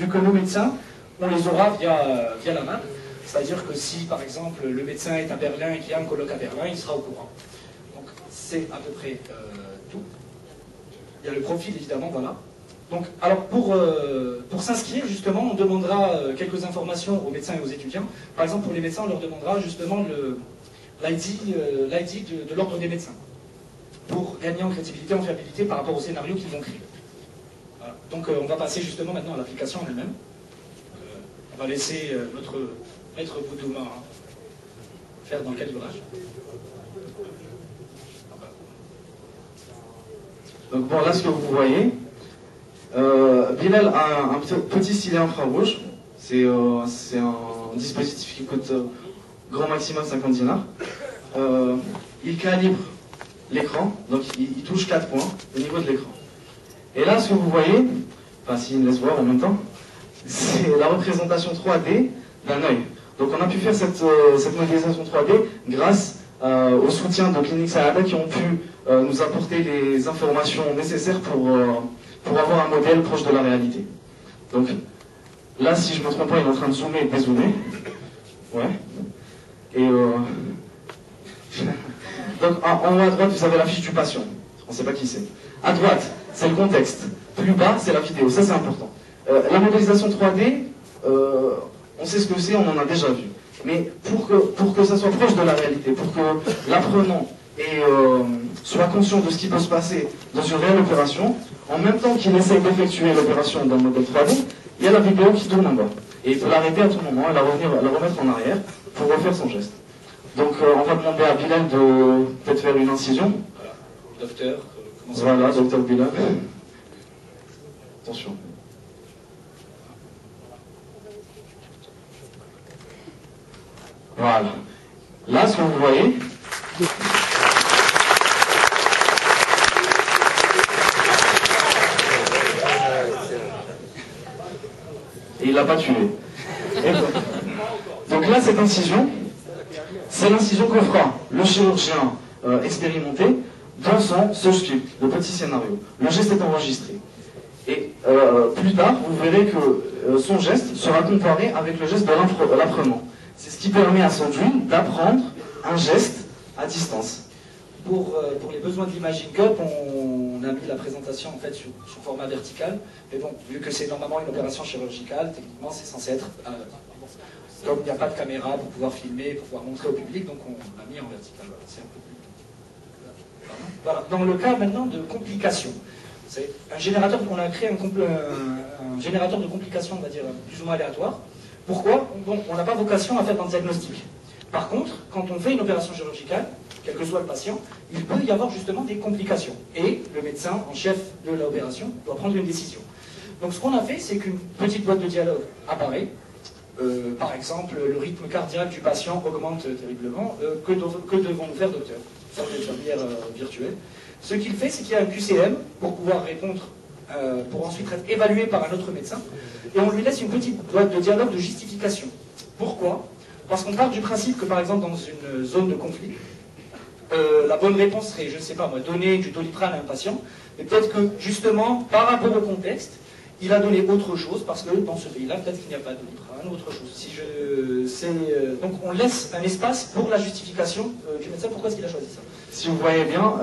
vu que nos médecins, on les aura via la map. C'est-à-dire que si, par exemple, le médecin est à Berlin et qu'il y a un colloque à Berlin, il sera au courant. Donc, c'est à peu près tout. Il y a le profil, évidemment, voilà. Donc, alors, pour s'inscrire, justement, on demandera quelques informations aux médecins et aux étudiants. Par exemple, pour les médecins, on leur demandera justement l'ID de l'ordre des médecins, pour gagner en crédibilité, en fiabilité par rapport au scénario qu'ils vont créer. Voilà. Donc, on va passer justement maintenant à l'application en elle-même. On va laisser notre maître Boudouma faire dans le calibrage. Donc bon, là ce que vous voyez, Bilal a un petit stylet infrarouge. C'est un dispositif qui coûte grand maximum 50 dinars. Il calibre l'écran, donc il touche 4 points au niveau de l'écran. Et là ce que vous voyez, enfin s'il me laisse voir en même temps, c'est la représentation 3D d'un œil. Donc on a pu faire cette modélisation 3D grâce au soutien de Clinique Saada qui ont pu nous apporter les informations nécessaires pour avoir un modèle proche de la réalité. Donc là, si je ne me trompe pas, il est en train de zoomer et dézoomer. Ouais. Et donc en haut à droite, vous avez la fiche du patient. On ne sait pas qui c'est. À droite, c'est le contexte. Plus bas, c'est la vidéo. Ça, c'est important. La modélisation 3D, on sait ce que c'est, on en a déjà vu. Mais pour que ça soit proche de la réalité, pour que l'apprenant soit conscient de ce qui peut se passer dans une réelle opération, en même temps qu'il essaye d'effectuer l'opération dans le modèle 3D, il y a la vidéo qui tourne en bas. Et il peut l'arrêter à tout moment et la remettre en arrière pour refaire son geste. Donc on va demander à Bilal de peut-être faire une incision. Voilà, docteur. Voilà, docteur Bilal. Attention. Voilà. Là, ce que vous voyez, et il l'a pas tué. Donc là, cette incision, c'est l'incision que fera le chirurgien expérimenté dans son script, le petit scénario. Le geste est enregistré. Et plus tard, vous verrez que son geste sera comparé avec le geste de l'apprenant. C'est ce qui permet à Sandrine d'apprendre un geste à distance. Pour les besoins de l'Imagine Cup, on a mis la présentation en fait sous format vertical. Mais bon, vu que c'est normalement une opération chirurgicale, techniquement c'est censé être... comme il n'y a pas de caméra pour pouvoir filmer, pour pouvoir montrer au public, donc on l'a mis en vertical. Voilà, c'est un peu plus... Voilà. Dans le cas maintenant de complications, c'est un générateur, on a créé un générateur de complications, on va dire, plus ou moins aléatoire. Pourquoi? Bon, on n'a pas vocation à faire un diagnostic. Par contre, quand on fait une opération chirurgicale, quel que soit le patient, il peut y avoir justement des complications. Et le médecin en chef de l'opération doit prendre une décision. Donc ce qu'on a fait, c'est qu'une petite boîte de dialogue apparaît. Par exemple, le rythme cardiaque du patient augmente terriblement. Que devons-nous faire, docteur? Ça, c'est une manière virtuelle. Ce qu'il fait, c'est qu'il y a un QCM pour pouvoir répondre, pour ensuite être évalué par un autre médecin. Et on lui laisse une petite boîte de dialogue de justification. Pourquoi? Parce qu'on part du principe que, par exemple, dans une zone de conflit, la bonne réponse serait, je ne sais pas moi, donner du Doliprane à un patient, mais peut-être que, justement, par rapport au contexte, il a donné autre chose, parce que dans ce pays-là, peut-être qu'il n'y a pas de Doliprane, autre chose. Donc on laisse un espace pour la justification du médecin. Pourquoi est-ce qu'il a choisi ça? Si vous voyez bien,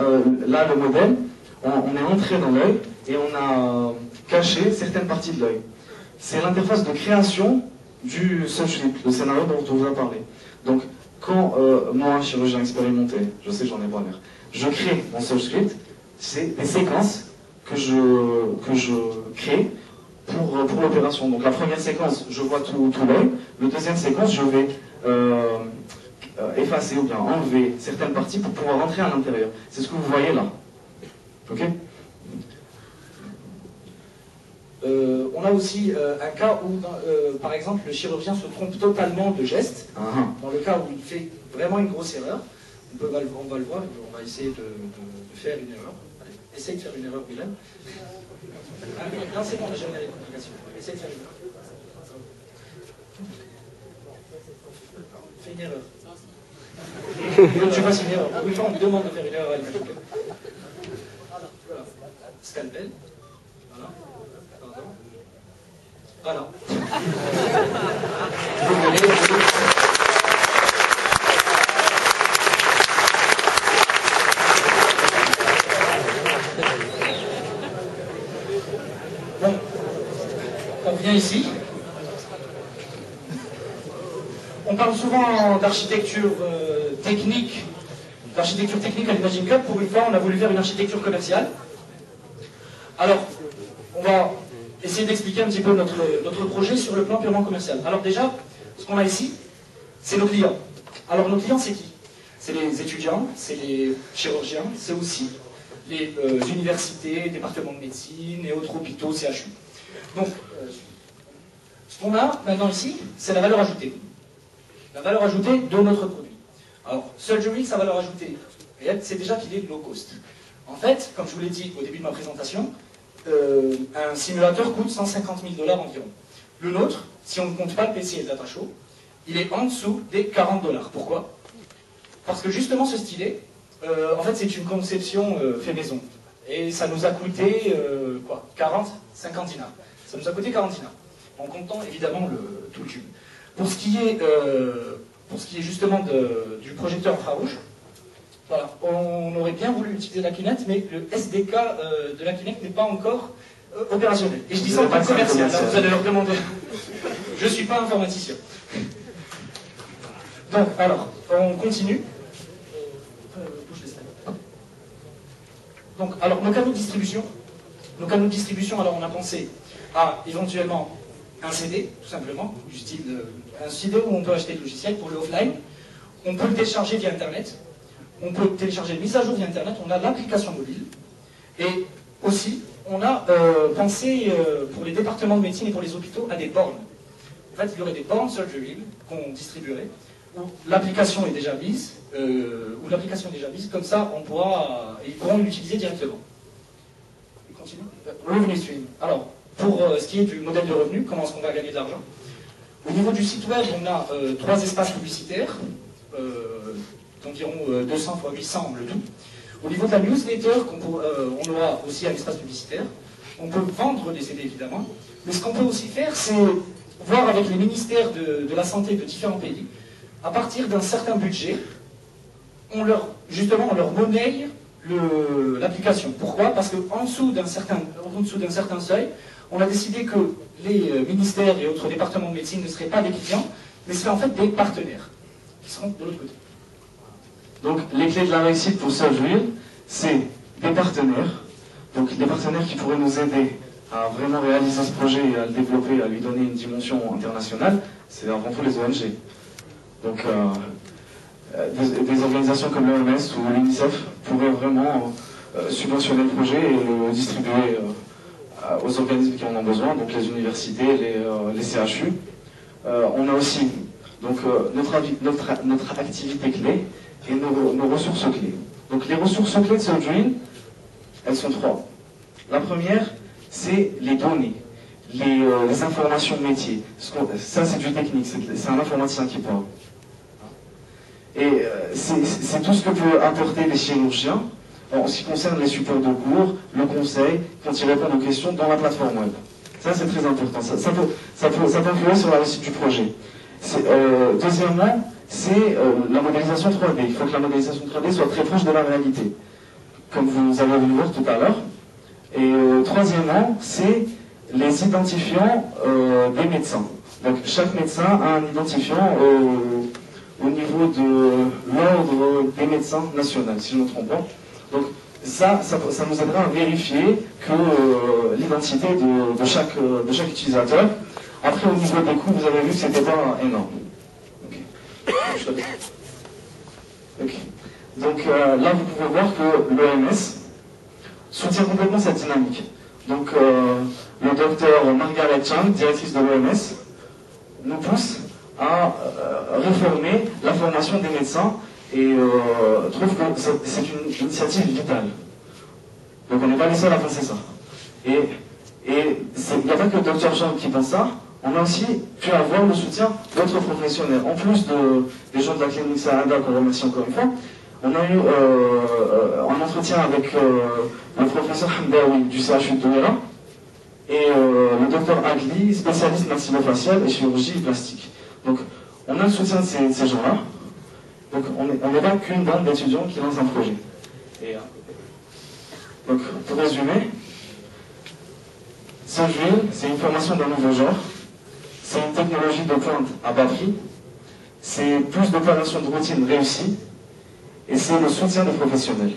là, le modèle, on est entré dans l'œil et on a caché certaines parties de l'œil. C'est l'interface de création du script, le scénario dont on vous a parlé. Donc, quand moi, chirurgien expérimenté, je sais que j'en ai pas l'air, je crée mon script, c'est des séquences que je crée pour l'opération. Donc la première séquence, je vois tout l'œil. La deuxième séquence, je vais effacer ou bien enlever certaines parties pour pouvoir rentrer à l'intérieur. C'est ce que vous voyez là. Ok? On a aussi un cas où, par exemple, le chirurgien se trompe totalement de geste. Dans le cas où il fait vraiment une grosse erreur, on va le voir, on va essayer de faire une erreur. Allez, essaye de faire une erreur, Bilal. Non, c'est bon, j'ai les complications. Essaye de faire une erreur. Fais une erreur. Tu fasses une erreur. Une fois, on me demande de faire une erreur. Voilà. Scalpel. Voilà. Pardon. Voilà. Bon, on revient ici. On parle souvent d'architecture technique, à l'Imagine Cup. Pour une fois, on a voulu faire une architecture commerciale. Alors, on va essayer d'expliquer un petit peu notre projet sur le plan purement commercial. Alors déjà, ce qu'on a ici, c'est nos clients. Alors nos clients, c'est qui? C'est les étudiants, c'est les chirurgiens, c'est aussi les universités, départements de médecine et autres hôpitaux, CHU. Donc, ce qu'on a maintenant ici, c'est la valeur ajoutée. La valeur ajoutée de notre produit. Alors, Surgery, sa valeur ajoutée, c'est déjà qu'il est low cost. En fait, comme je vous l'ai dit au début de ma présentation, un simulateur coûte 150 000 $ environ. Le nôtre, si on ne compte pas le PC et le data show, il est en dessous des 40 $. Pourquoi? Parce que justement ce stylet, en fait c'est une conception fait maison. Et ça nous a coûté, 50 dinars. Ça nous a coûté 40 dinars. En comptant évidemment tout le tube. Pour ce qui est justement du projecteur infrarouge, voilà, on aurait bien voulu utiliser la Kinect, mais le SDK de la Kinect n'est pas encore opérationnel. Et je dis ça en tant que commercial, là vous allez leur demander. Je ne suis pas informaticien. Donc, alors, on continue. Donc, alors, nos canaux de distribution. Alors on a pensé à éventuellement un CD, tout simplement, du style un CD où on peut acheter le logiciel pour le offline. On peut le télécharger via Internet. On peut télécharger les mises à jour via Internet. On a l'application mobile. Et aussi, on a pensé pour les départements de médecine et pour les hôpitaux à des bornes. En fait, il y aurait des bornes Surgery qu'on distribuerait, où l'application est déjà mise, comme ça, ils pourront l'utiliser directement. Et continue. Revenue stream. Alors, pour ce qui est du modèle de revenu, comment est-ce qu'on va gagner de l'argent? Au niveau du site web, on a 3 espaces publicitaires, d'environ 200 x 800 le tout. Au niveau de la newsletter, on aura aussi un espace publicitaire. On peut vendre des CD évidemment, mais ce qu'on peut aussi faire, c'est voir avec les ministères de la santé de différents pays, à partir d'un certain budget, on leur monnaie l'application. Pourquoi? Parce qu'en dessous d'un certain seuil, on a décidé que les ministères et autres départements de médecine ne seraient pas des clients, mais seraient en fait des partenaires, qui seront de l'autre côté. Donc les clés de la réussite pour Surgery, c'est des partenaires, donc des partenaires qui pourraient nous aider à vraiment réaliser ce projet et à le développer, à lui donner une dimension internationale, c'est avant tout les ONG. Donc des organisations comme l'OMS ou l'UNICEF pourraient vraiment subventionner le projet et le distribuer aux organismes qui en ont besoin, donc les universités, les CHU. On a aussi donc, notre activité clé et nos ressources clés. Donc les ressources clés de Surgery, elles sont 3. La première, c'est les données, les informations métiers. Ça, c'est du technique, c'est un informaticien qui parle. Et c'est tout ce que peuvent apporter les chirurgiens en ce qui concerne les supports de cours, le conseil, quand ils répondent aux questions dans la plateforme web. Ça, c'est très important. Ça peut influer sur la réussite du projet. Deuxièmement, c'est la modélisation 3D. Il faut que la modélisation 3D soit très proche de la réalité, comme vous avez vu voir tout à l'heure. Et troisièmement, c'est les identifiants des médecins. Donc chaque médecin a un identifiant au niveau de l'ordre des médecins national, si je ne me trompe pas. Donc ça nous aidera à vérifier que l'identité de chaque utilisateur. Après, au niveau des coûts, vous avez vu que c'était pas énorme. Okay. Donc là, vous pouvez voir que l'OMS soutient complètement cette dynamique. Donc le docteur Margaret Chan, directrice de l'OMS, nous pousse à réformer la formation des médecins et trouve que c'est une initiative vitale. Donc on n'est pas les seuls à penser ça. Et il n'y a pas que le docteur Chan qui pense ça, on a aussi pu avoir le soutien d'autres professionnels. En plus des gens de la clinique Saada, qu'on remercie encore une fois, on a eu un entretien avec le professeur Hamdaoui du CHU de Douala, et le docteur Agli, spécialiste maxillofacial et chirurgie plastique. Donc, on a le soutien de ces gens-là. Donc, on n'est pas qu'une bande d'étudiants qui lancent un projet. Donc, pour résumer, Sunville, c'est une formation d'un nouveau genre. C'est une technologie de pointe à bas prix. C'est plus d'opérations de routine réussies. Et c'est le soutien des professionnels.